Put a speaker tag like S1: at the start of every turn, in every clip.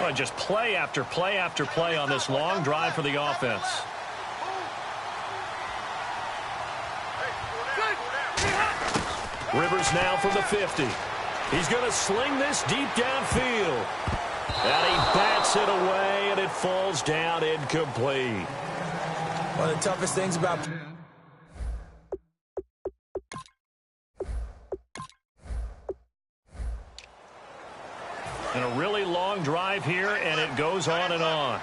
S1: Well, just play after play after play on this long drive for the offense. Rivers now from the 50. He's going to sling this deep downfield. And he bats it away, and it falls down incomplete.
S2: One of the toughest things about...
S1: And a really long drive here, and it goes on and on.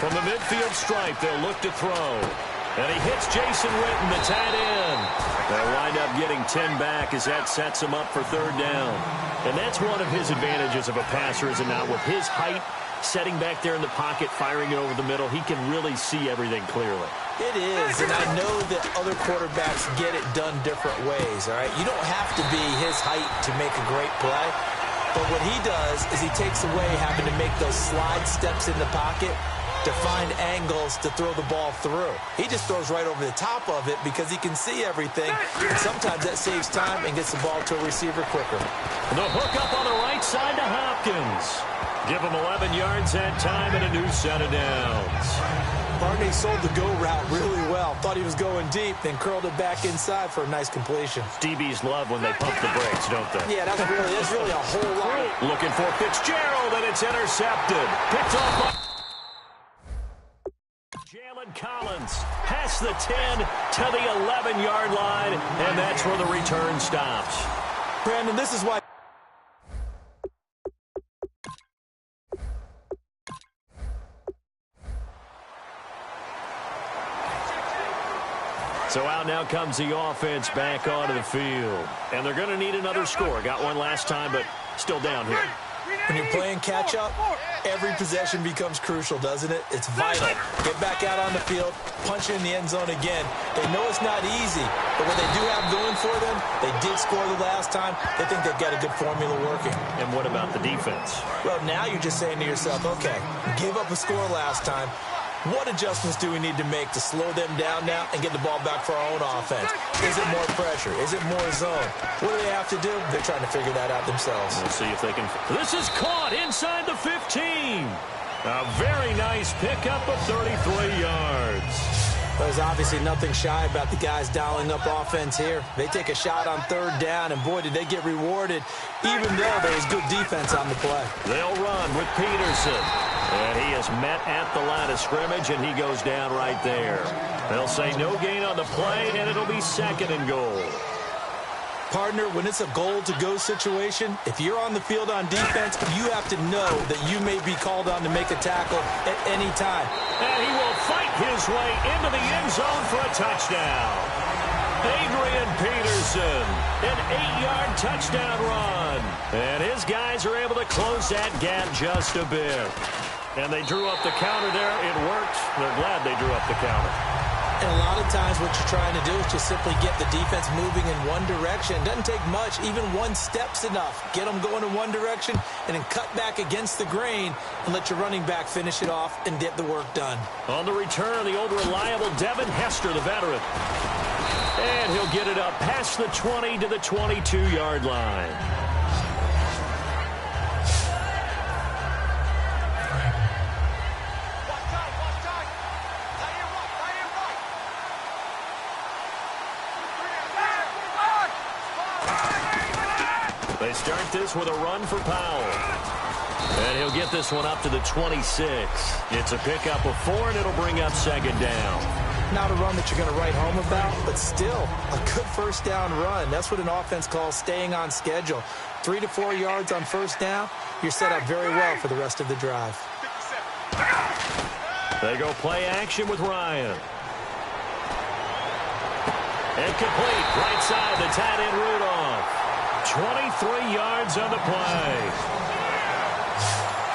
S1: From the midfield stripe, they'll look to throw. And he hits Jason Witten, the tight end. They'll wind up getting 10 back as that sets him up for third down. And that's one of his advantages of a passer, is it not? With his height, setting back there in the pocket, firing it over the middle, he can really see everything clearly.
S2: It is, and I know that other quarterbacks get it done different ways, all right? You don't have to be his height to make a great play, but what he does is he takes away having to make those slide steps in the pocket to find angles to throw the ball through. He just throws right over the top of it because he can see everything, and sometimes that saves time and gets the ball to a receiver quicker.
S1: The hook up on the right side to Hopkins. Give him 11 yards that time and a new set of downs.
S2: Barney sold the go route really well. Thought he was going deep, then curled it back inside for a nice completion.
S1: DBs love when they pump the brakes, don't they?
S2: Yeah, that's really a whole lot.
S1: Looking for Fitzgerald, and it's intercepted. Picked off by Jalen Collins. Past the 10 to the 11-yard line, and that's where the return stops.
S2: Brandon, this is why...
S1: So out now comes the offense back onto the field. And they're going to need another score. Got one last time, but still down here.
S2: When you're playing catch-up, every possession becomes crucial, doesn't it? It's vital. Get back out on the field, punch in the end zone again. They know it's not easy, but what they do have going for them, they did score the last time. They think they've got a good formula working.
S1: And what about the defense?
S2: Well, now you're just saying to yourself, okay, we gave up a score last time. What adjustments do we need to make to slow them down now and get the ball back for our own offense? Is it more pressure? Is it more zone? What do they have to do? They're trying to figure that out themselves.
S1: We'll see if they can. This is caught inside the 15. A very nice pickup of 33 yards.
S2: There's obviously nothing shy about the guys dialing up offense here. They take a shot on third down, and boy, did they get rewarded, even though there was good defense on the play.
S1: They'll run with Peterson. And he is met at the line of scrimmage, and he goes down right there. They'll say no gain on the play, and it'll be 2nd and goal.
S2: Partner, when it's a goal-to-go situation, if you're on the field on defense, you have to know that you may be called on to make a tackle at any time.
S1: And he will fight his way into the end zone for a touchdown. Adrian Peterson, an 8-yard touchdown run. And his guys are able to close that gap just a bit. And they drew up the counter there. It worked. They're glad they drew up the counter.
S2: And a lot of times what you're trying to do is just simply get the defense moving in one direction. It doesn't take much. Even one step's enough. Get them going in one direction and then cut back against the grain and let your running back finish it off and get the work done.
S1: On the return, the old reliable Devin Hester, the veteran. And he'll get it up past the 20 to the 22-yard line. They start this with a run for Powell. And he'll get this one up to the 26. It's a pickup of 4, and it'll bring up 2nd down.
S2: Not a run that you're going to write home about, but still a good first down run. That's what an offense calls staying on schedule. 3 to 4 yards on first down, you're set up very well for the rest of the drive.
S1: They go play action with Ryan. And complete. Right side, the tight end Rudolph. 23 yards on the play.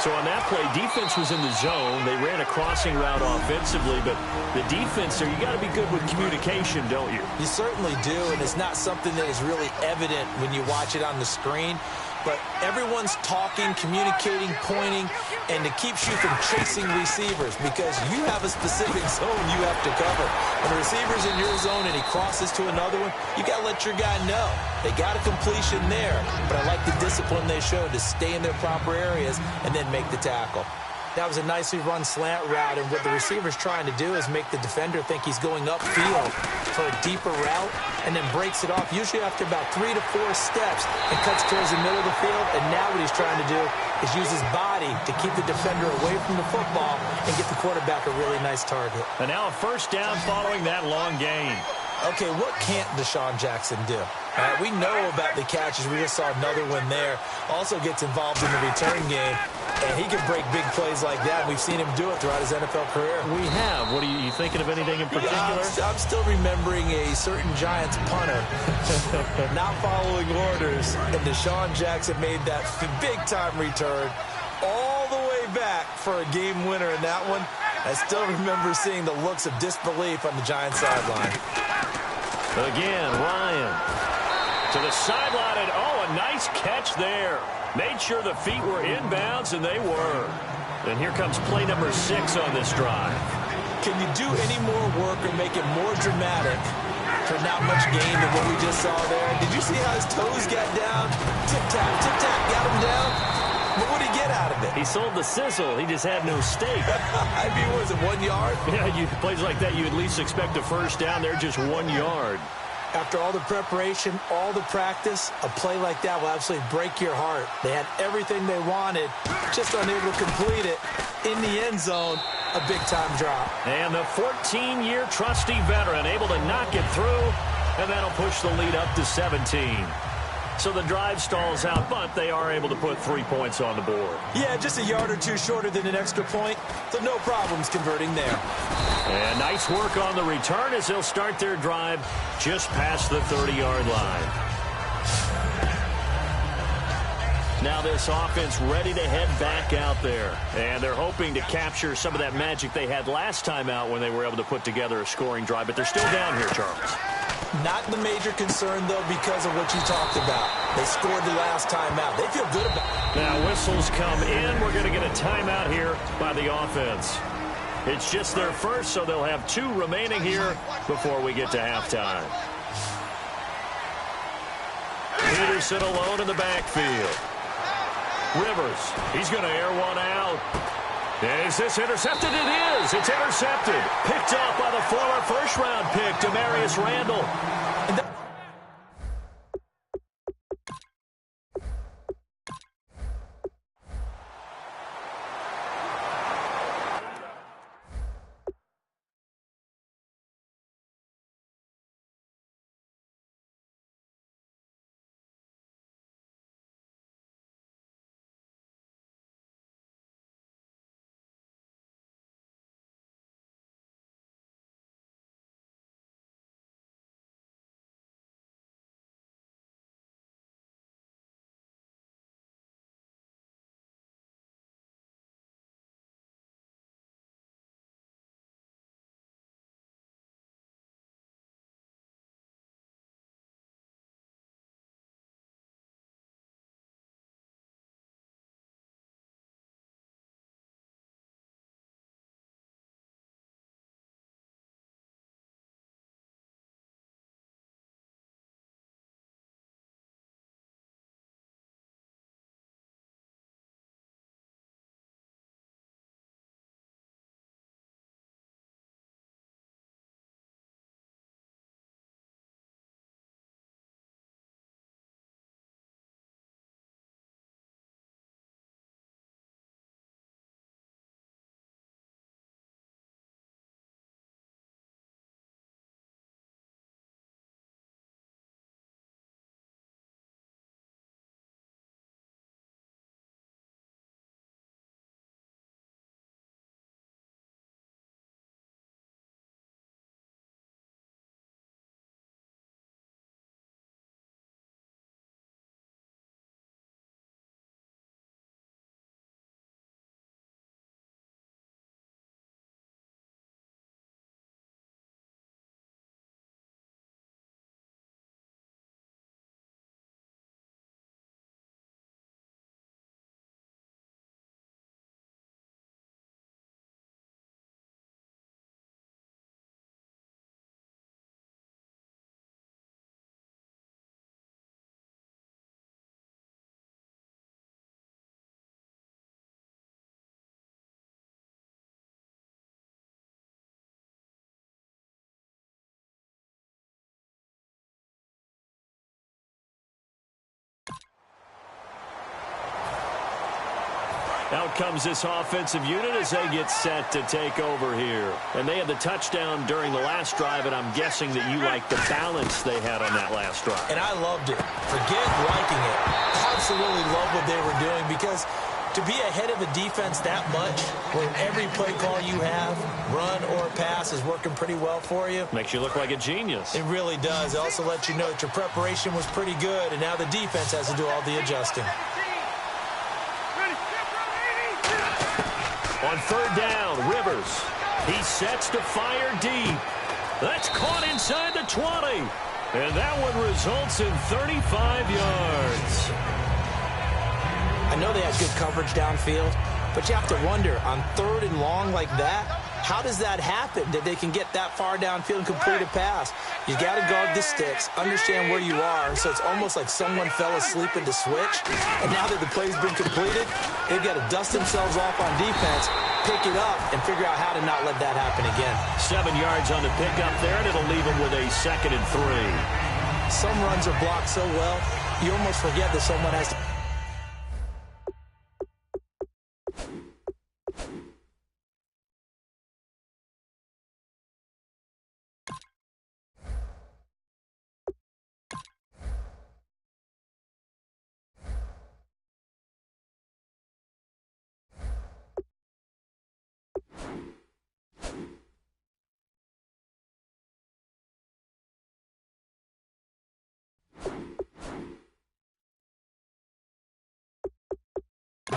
S1: So on that play, defense was in the zone. They ran a crossing route offensively, but the defense there, you got to be good with communication, don't you?
S2: You certainly do, and it's not something that is really evident when you watch it on the screen. but everyone's talking, communicating, pointing, and it keeps you from chasing receivers because you have a specific zone you have to cover. When the receiver's in your zone and he crosses to another one, you got to let your guy know. They got a completion there, but I like the discipline they showed to stay in their proper areas and then make the tackle. That was a nicely run slant route, and what the receiver's trying to do is make the defender think he's going upfield for a deeper route and then breaks it off, usually after about 3 to 4 steps, and cuts towards the middle of the field. And now what he's trying to do is use his body to keep the defender away from the football and get the quarterback a really nice target.
S1: And now a first down following that long gain.
S2: Okay, what can't Deshaun Jackson do? We know about the catches. We just saw another one there. Also gets involved in the return game, and he can break big plays like that. We've seen him do it throughout his NFL career.
S1: We have. What are you thinking of anything in particular?
S2: I'm still remembering a certain Giants punter not following orders, and Deshaun Jackson made that big-time return all the way back for a game winner in that one. I still remember seeing the looks of disbelief on the Giants sideline.
S1: Again, Ryan to the sideline, and a nice catch there. Made sure the feet were inbounds, and they were. And here comes play number 6 on this drive.
S2: Can you do any more work or make it more dramatic for not much gain than what we just saw there? Did you see how his toes got down? Tip-tap, got him down. What would he get out of it?
S1: He sold the sizzle. He just had no steak.
S2: I mean, was it 1 yard?
S1: Yeah, plays like that, you at least expect a first down. They're just 1 yard.
S2: After all the preparation, all the practice, a play like that will absolutely break your heart. They had everything they wanted, just unable to complete it. In the end zone, a big-time drop.
S1: And the 14-year trusty veteran able to knock it through, and that'll push the lead up to 17. So the drive stalls out, but they are able to put 3 points on the board.
S2: Yeah, just a yard or two shorter than an extra point, so no problems converting there.
S1: And nice work on the return as they'll start their drive just past the 30-yard line. Now this offense ready to head back out there. And they're hoping to capture some of that magic they had last time out when they were able to put together a scoring drive. But they're still down here, Charles.
S2: Not the major concern, though, because of what you talked about. They scored the last time out. They feel good about it.
S1: Now whistles come in. We're going to get a timeout here by the offense. It's just their first, so they'll have 2 remaining here before we get to halftime. Peterson alone in the backfield. Rivers, he's going to air one out. And is this intercepted? It is. It's intercepted. Picked up by the former first-round pick, Demarius Randall. Out comes this offensive unit as they get set to take over here. And they had the touchdown during the last drive, and I'm guessing that you like the balance they had on that last drive.
S2: And I loved it. Forget liking it. Absolutely love what they were doing, because to be ahead of a defense that much, where every play call you have, run or pass, is working pretty well for you.
S1: Makes you look like a genius.
S2: It really does. It also lets you know that your preparation was pretty good, and now the defense has to do all the adjusting.
S1: On third down, Rivers. He sets to fire deep. That's caught inside the 20. And that one results in 35 yards.
S2: I know they had good coverage downfield, but you have to wonder, on third and long like that, how does that happen, that they can get that far downfield and complete a pass? You got to guard the sticks, understand where you are, so it's almost like someone fell asleep at the switch, and now that the play's been completed, they've got to dust themselves off on defense, pick it up, and figure out how to not let that happen again.
S1: 7 yards on the pickup there, and it'll leave them with a 2nd and 3.
S2: Some runs are blocked so well, you almost forget that someone has to...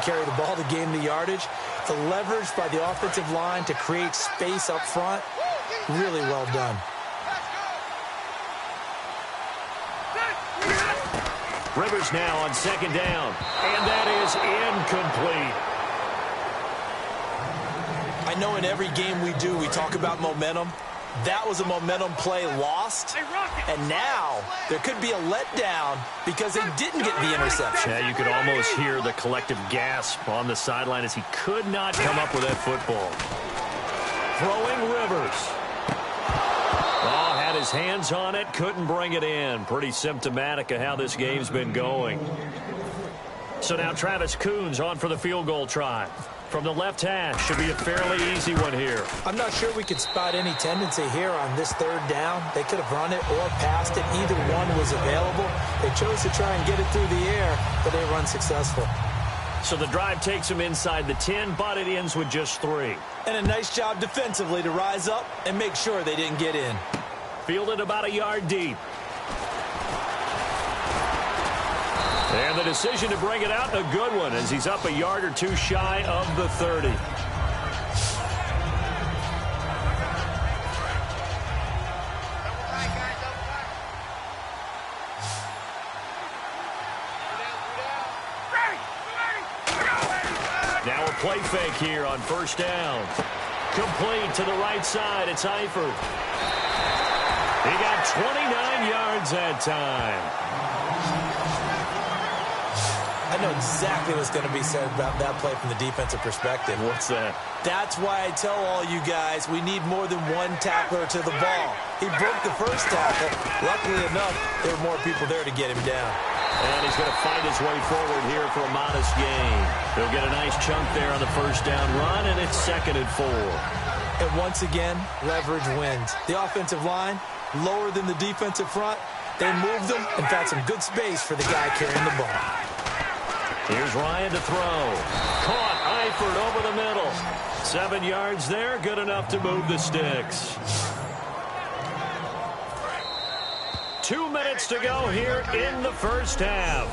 S2: carry the ball to gain the yardage. The leverage by the offensive line to create space up front, really well done.
S1: Rivers now on 2nd down, and that is incomplete.
S2: I know in every game we do, we talk about momentum. That was a momentum play lost, and now there could be a letdown because they didn't get the interception.
S1: Yeah, you could almost hear the collective gasp on the sideline as he could not come up with that football. Throwing Rivers. Oh, had his hands on it, couldn't bring it in. Pretty symptomatic of how this game's been going. So now Travis Coons on for the field goal try. From the left hash, should be a fairly easy one here.
S2: I'm not sure we could spot any tendency here on this third down. They could have run it or passed it. Either one was available. They chose to try and get it through the air, but they were unsuccessful.
S1: So the drive takes them inside the 10, but it ends with just 3.
S2: And a nice job defensively to rise up and make sure they didn't get in.
S1: Fielded about a yard deep. And the decision to bring it out, a good one, as he's up a yard or two shy of the 30. Now a play fake here on 1st down. Complete to the right side. It's Eifert. He got 29 yards that time.
S2: I know exactly what's going to be said about that play from the defensive perspective.
S1: What's that?
S2: That's why I tell all you guys we need more than one tackler to the ball. He broke the first tackle. Luckily enough, there were more people there to get him down.
S1: And he's going to fight his way forward here for a modest gain. He'll get a nice chunk there on the 1st down run, and it's 2nd and 4.
S2: And once again, leverage wins. The offensive line, lower than the defensive front. They moved them and found some good space for the guy carrying the ball.
S1: Here's Ryan to throw. Caught Eifert over the middle. 7 yards there, good enough to move the sticks. 2 minutes to go here in the 1st half.